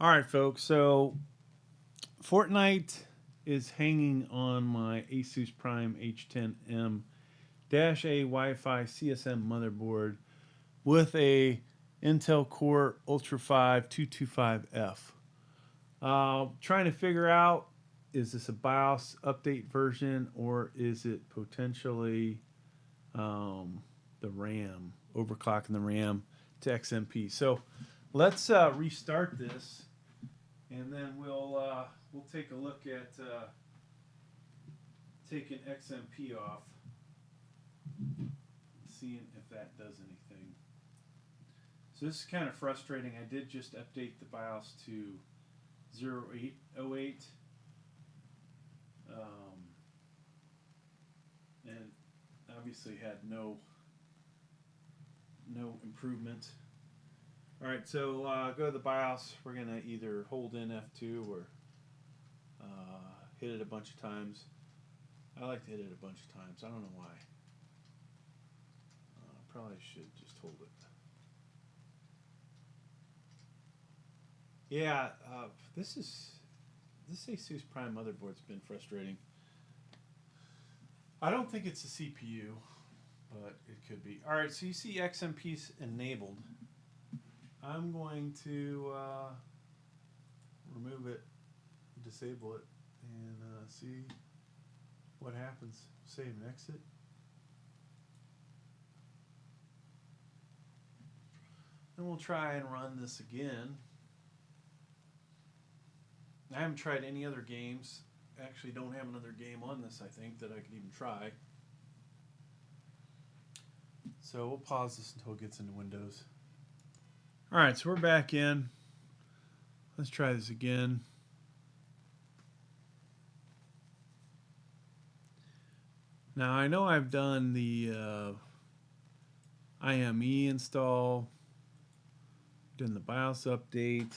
All right, folks. So Fortnite is hanging on my Asus Prime H810m A Wi-Fi CSM motherboard with a Intel Core Ultra 5 225F. Trying to figure out, is this a BIOS update version or is it potentially the RAM, overclocking the RAM to XMP? So let's restart this, and then we'll take a look at taking XMP off, seeing if that does anything. So this is kind of frustrating. I did just update the BIOS to 0808, and obviously had no improvement. All right, so go to the BIOS. We're gonna either hold in F2 or hit it a bunch of times. I like to hit it a bunch of times. I don't know why. Probably should just hold it. Yeah, this Asus Prime motherboard's been frustrating. I don't think it's a CPU, but it could be. All right, so you see XMP's enabled. I'm going to remove it, disable it, and see what happens. Save and exit. And we'll try and run this again. I haven't tried any other games. Actually, don't have another game on this, I think, that I could even try. So we'll pause this until it gets into Windows. All right, so we're back in. Let's try this again. Now, I know I've done the IME install, done the BIOS update.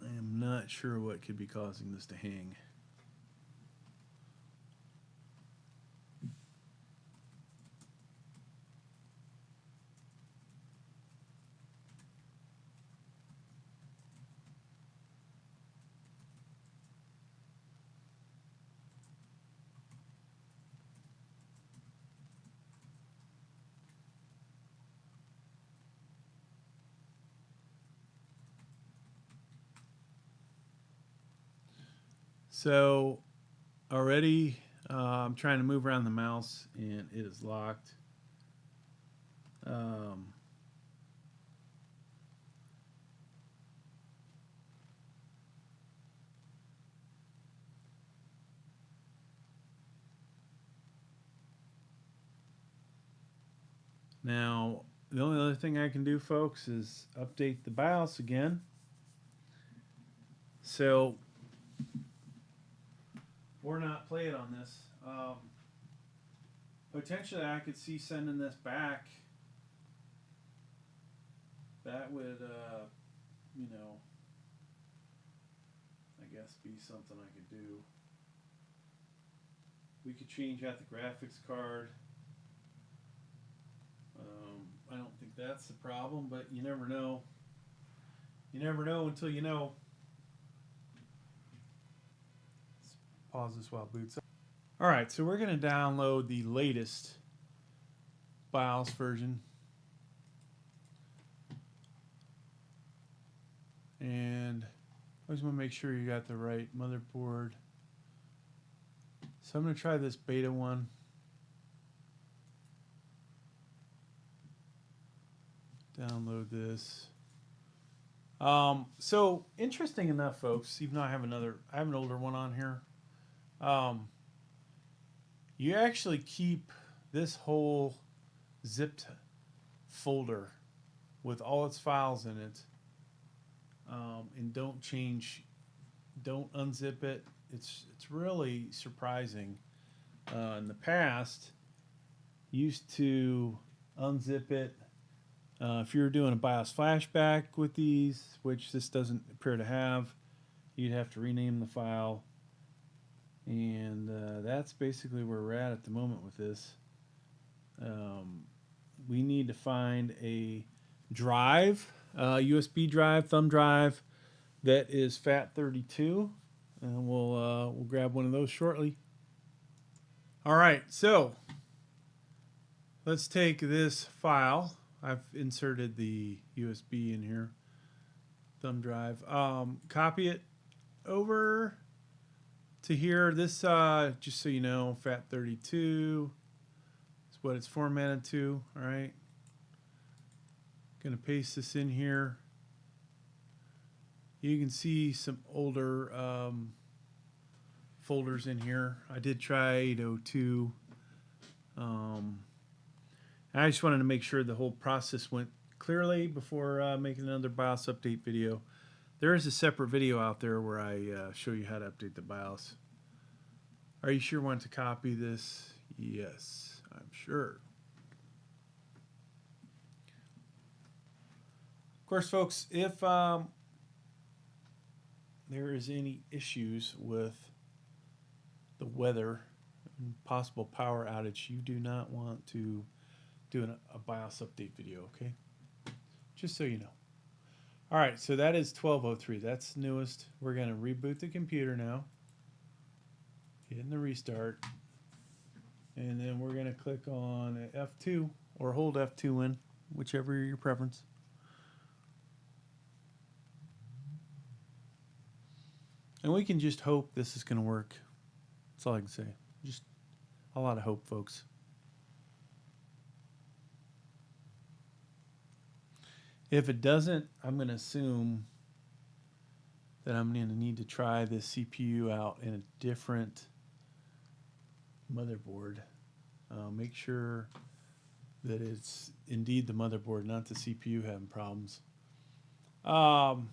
I am not sure what could be causing this to hang. So already I'm trying to move around the mouse and it is locked. Um, Now, the only other thing I can do, folks, is update the BIOS again. So we're not playing on this. Potentially, I could see sending this back. That would, I guess be something I could do. We could change out the graphics card. I don't think that's the problem, but you never know. You never know until you know. Let's pause this while it boots up. All right, so we're going to download the latest BIOS version. And I always want to make sure you got the right motherboard. So I'm going to try this beta one. Download this. So interesting enough, folks, even though I have an older one on here. You actually keep this whole zipped folder with all its files in it, and don't unzip it. It's really surprising. In the past, used to unzip it. If you were doing a BIOS flashback with these, which this doesn't appear to have, you'd have to rename the file. And that's basically where we're at the moment with this. we need to find a drive, USB drive, thumb drive that is FAT32, and we'll grab one of those shortly. All right, so let's take this file. I've inserted the USB in here, thumb drive. Copy it over to here. This, just so you know, FAT32 is what it's formatted to. All right, gonna paste this in here. You can see some older folders in here. I did try 802. I just wanted to make sure the whole process went clearly before making another BIOS update video. There is a separate video out there where I show you how to update the BIOS. Are you sure you want to copy this? Yes, I'm sure. Of course, folks, if there is any issues with the weather and possible power outage, you do not want to do a BIOS update video, okay? Just so you know. All right, so that is 1203. That's the newest. We're going to reboot the computer now. Hitting the restart. And then we're going to click on F2 or hold F2 in, whichever your preference. And we can just hope this is going to work. That's all I can say. Just a lot of hope, folks. If it doesn't, I'm going to assume that I'm going to need to try this CPU out in a different motherboard. Make sure that it's indeed the motherboard, not the CPU having problems. Go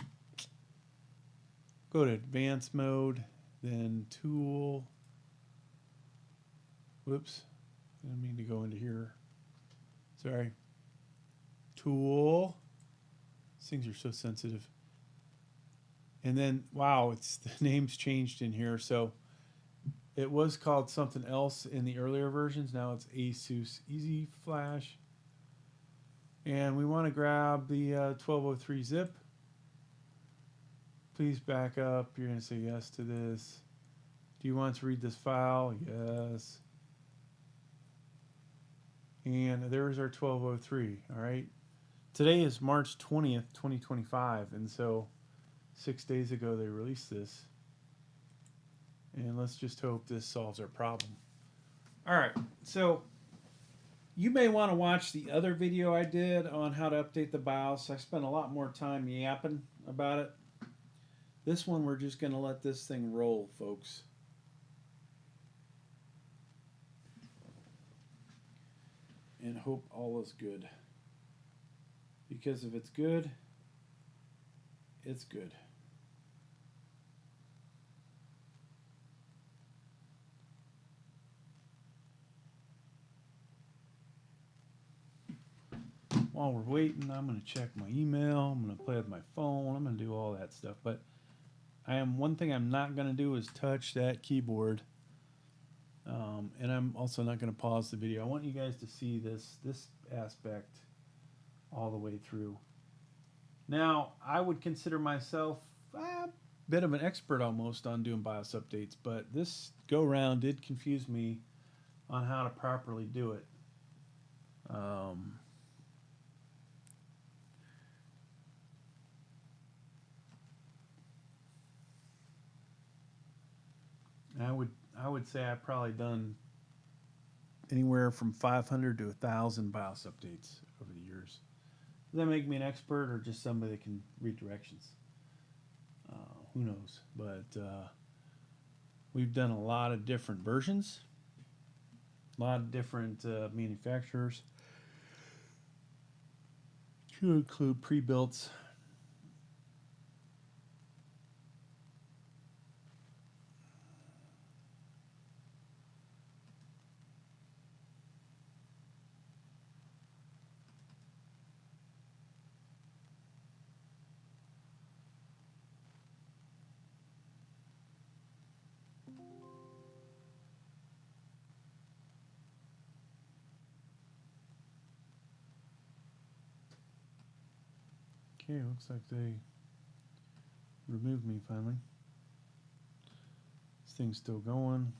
to advanced mode, then tool. Whoops, I didn't mean to go into here. Sorry. Tool. These things are so sensitive. And then, wow, it's the name's changed in here. So it was called something else in the earlier versions. Now it's ASUS Easy Flash. And we want to grab the 1203 zip. Please back up. You're going to say yes to this. Do you want to read this file? Yes. And there's our 1203, all right? Today is March 20th, 2025, and so 6 days ago they released this. And let's just hope this solves our problem. All right, so you may want to watch the other video I did on how to update the BIOS. I spent a lot more time yapping about it. This one, we're just going to let this thing roll, folks. And hope all is good. Because if it's good, it's good. While we're waiting, I'm going to check my email. I'm going to play with my phone. I'm going to do all that stuff. But one thing I'm not going to do is touch that keyboard. And I'm also not going to pause the video. I want you guys to see this aspect all the way through. Now, I would consider myself a bit of an expert almost on doing BIOS updates, but this go-round did confuse me on how to properly do it. I would say I've probably done anywhere from 500 to 1,000 BIOS updates over the years. Does that make me an expert or just somebody that can read directions? Who knows? But we've done a lot of different versions, a lot of different manufacturers, to include pre-builts. Okay, looks like they removed me finally. This thing's still going.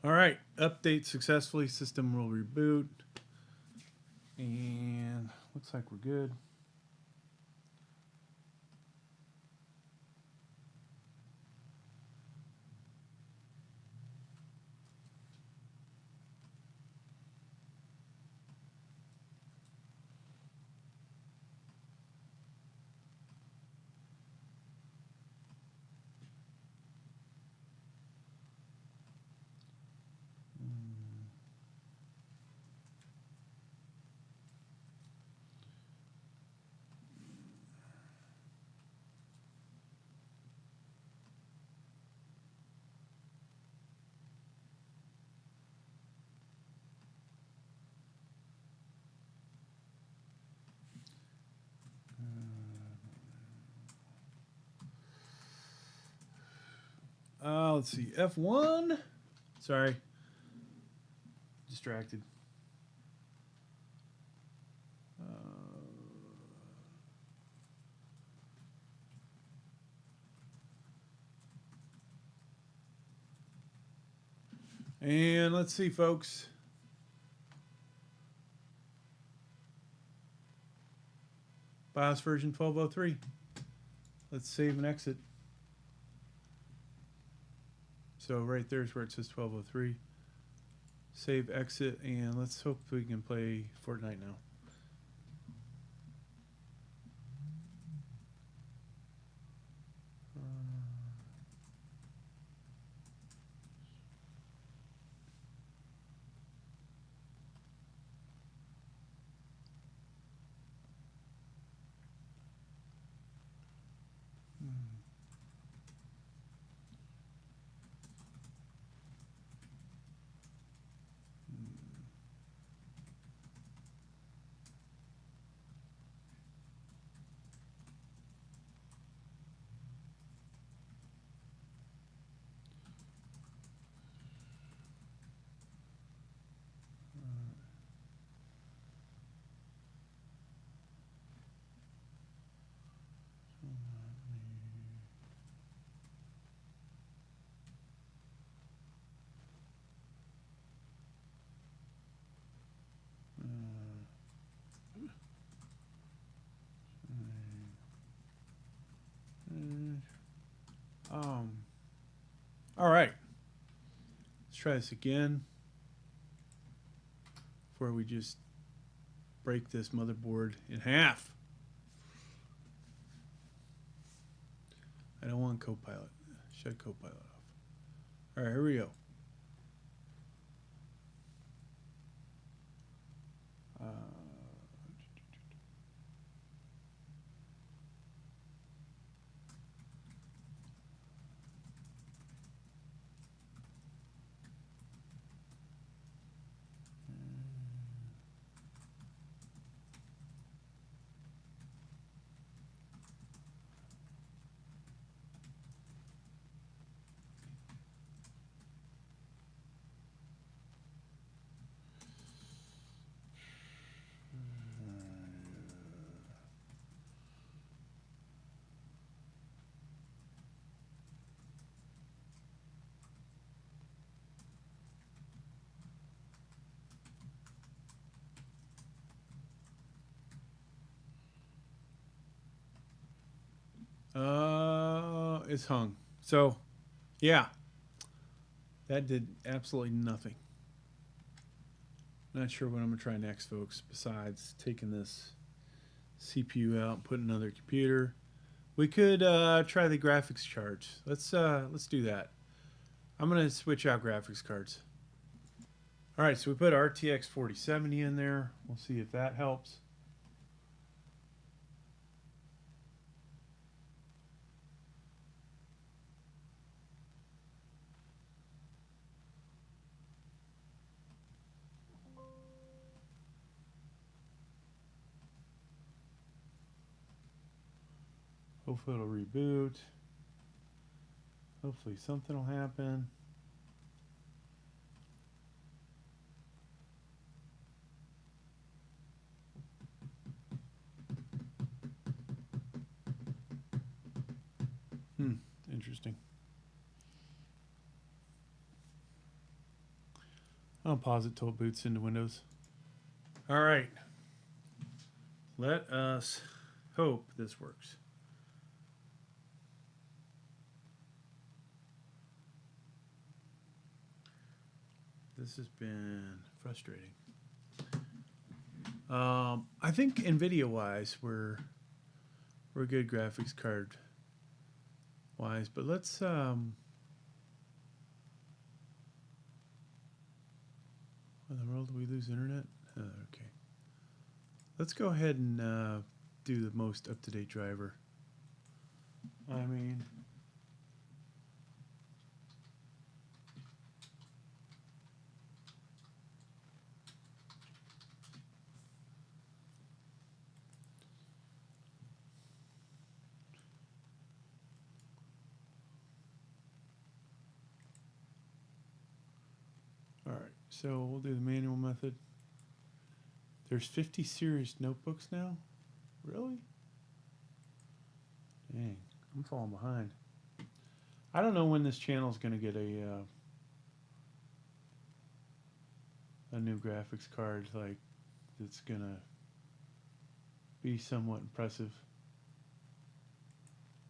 All right, update successfully. System will reboot. And looks like we're good. Let's see. F1. Sorry. Distracted. And let's see, folks. BIOS version 1203. Let's save and exit. So right there's where it says 1203. Save, exit, and let's hope we can play Fortnite now. All right, let's try this again before we just break this motherboard in half. I don't want Copilot. Shut Copilot off. All right, here we go. Uh, it's hung. So, yeah, that did absolutely nothing. Not sure what I'm gonna try next, folks. Besides taking this CPU out, and put another computer. We could try the graphics cards. Let's do that. I'm gonna switch out graphics cards. All right, so we put RTX 4070 in there. We'll see if that helps. Hopefully it'll reboot. Hopefully something will happen. Interesting. I'll pause it till it boots into Windows. All right. Let us hope this works. This has been frustrating. I think NVIDIA wise, we're good graphics card wise, but let's in the world do we lose internet? Okay. Let's go ahead and do the most up-to-date driver. I mean, all right, so we'll do the manual method. There's 50 series notebooks now? Really? Dang, I'm falling behind. I don't know when this channel is going to get a new graphics card like that's going to be somewhat impressive.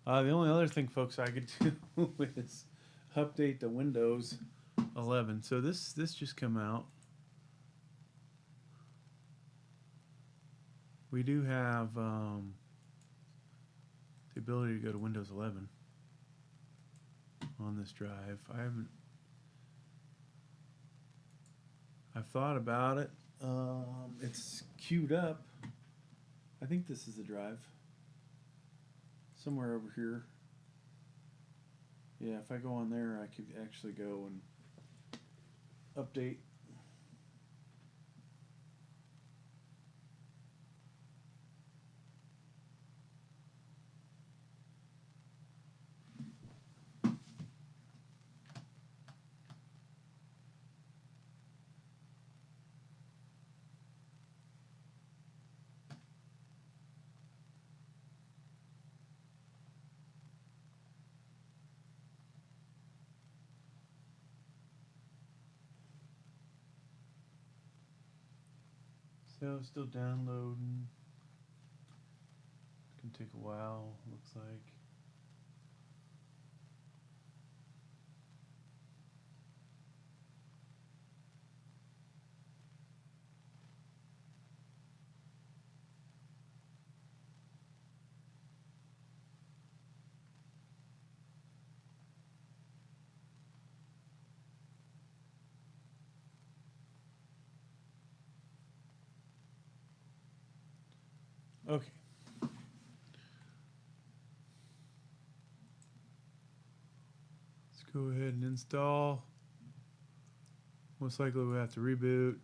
The only other thing, folks, I could do is update the Windows 11. So this just come out. We do have the ability to go to Windows 11 on this drive. I've thought about it. It's queued up. I think this is the drive. Somewhere over here. Yeah, if I go on there, I could actually go and update. So still downloading. It's gonna take a while, looks like. Okay. Let's go ahead and install. Most likely we'll have to reboot.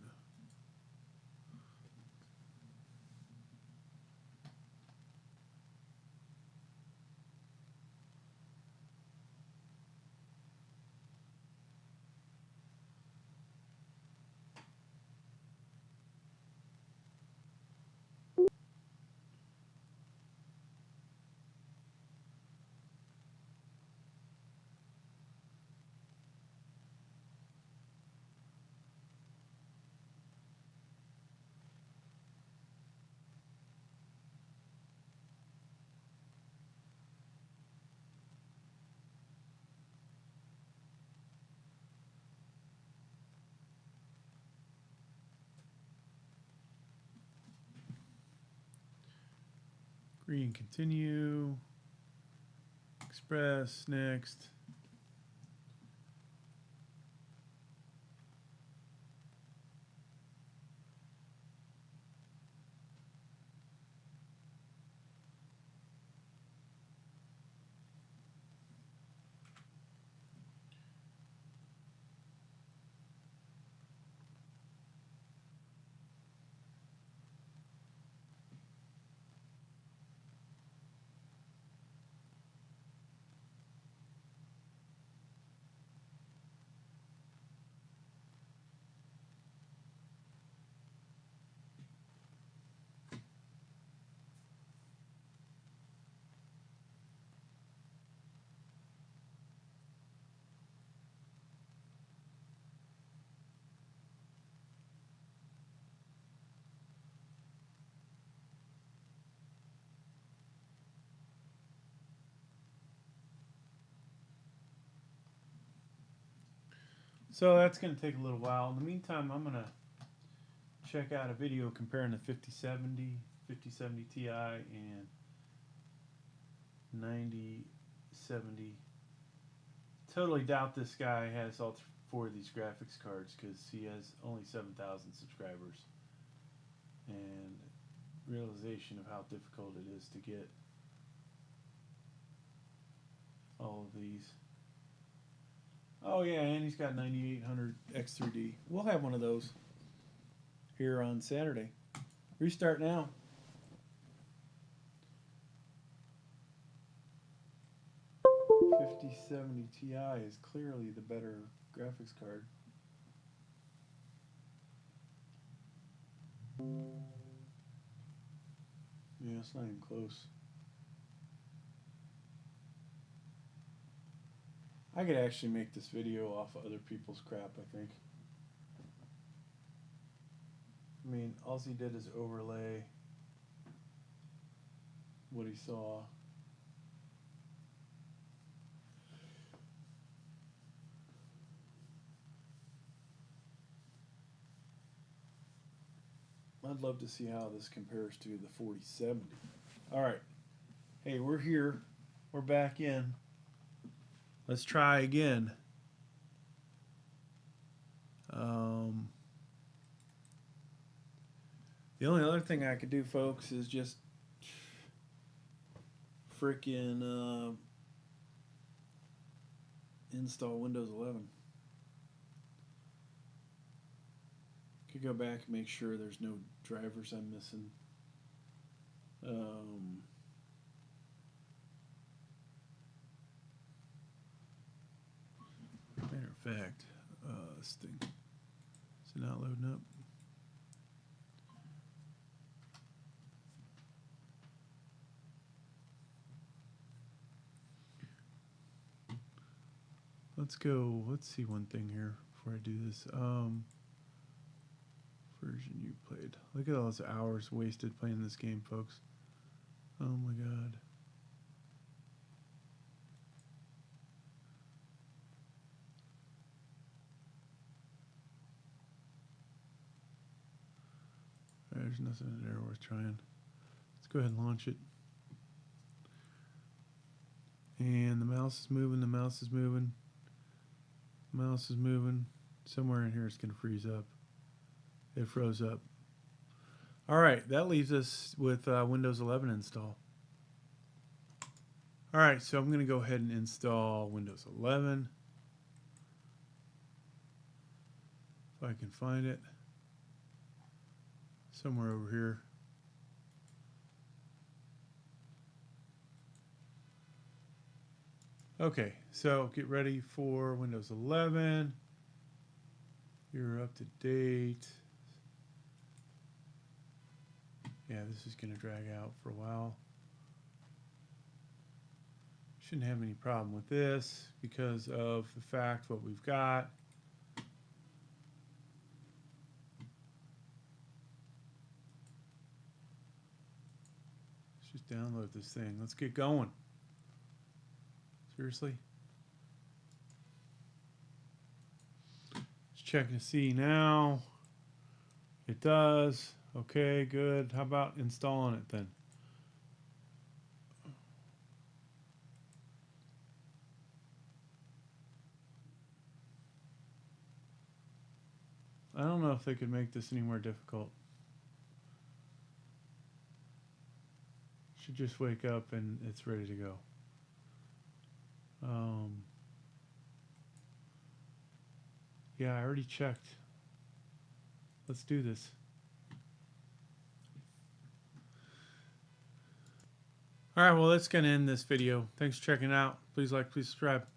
Green, continue. Express, next. So that's going to take a little while. In the meantime, I'm going to check out a video comparing the 5070 Ti and 9070. Totally doubt this guy has all four of these graphics cards because he has only 7,000 subscribers. And realization of how difficult it is to get all of these. Oh yeah, and he's got 9800 X3D. We'll have one of those here on Saturday. Restart now. $5070 Ti is clearly the better graphics card. Yeah, it's not even close. I could actually make this video off of other people's crap, I think. I mean, all he did is overlay what he saw. I'd love to see how this compares to the 4070. All right. Hey, we're here. We're back in. Let's try again. The only other thing I could do, folks, is just freaking install Windows 11. Could go back and make sure there's no drivers I'm missing. Matter of fact, this thing is it not loading up? Let's go. Let's see one thing here before I do this. Version you played. Look at all those hours wasted playing this game, folks. Oh my god. There's nothing in there worth trying. Let's go ahead and launch it. And the mouse is moving, the mouse is moving. The mouse is moving. Somewhere in here it's going to freeze up. It froze up. All right, that leaves us with Windows 11 install. All right, so I'm going to go ahead and install Windows 11. If I can find it. Somewhere over here. Okay, so get ready for Windows 11. You're up to date. Yeah, this is going to drag out for a while. Shouldn't have any problem with this because of the fact what we've got. Let's just download this thing. Let's get going. Seriously? Just checking to see now. It does. Okay, good. How about installing it then? I don't know if they could make this any more difficult. Should just wake up and it's ready to go. Yeah, I already checked. Let's do this. All right, well, that's going to end this video. Thanks for checking it out. Please like, please subscribe.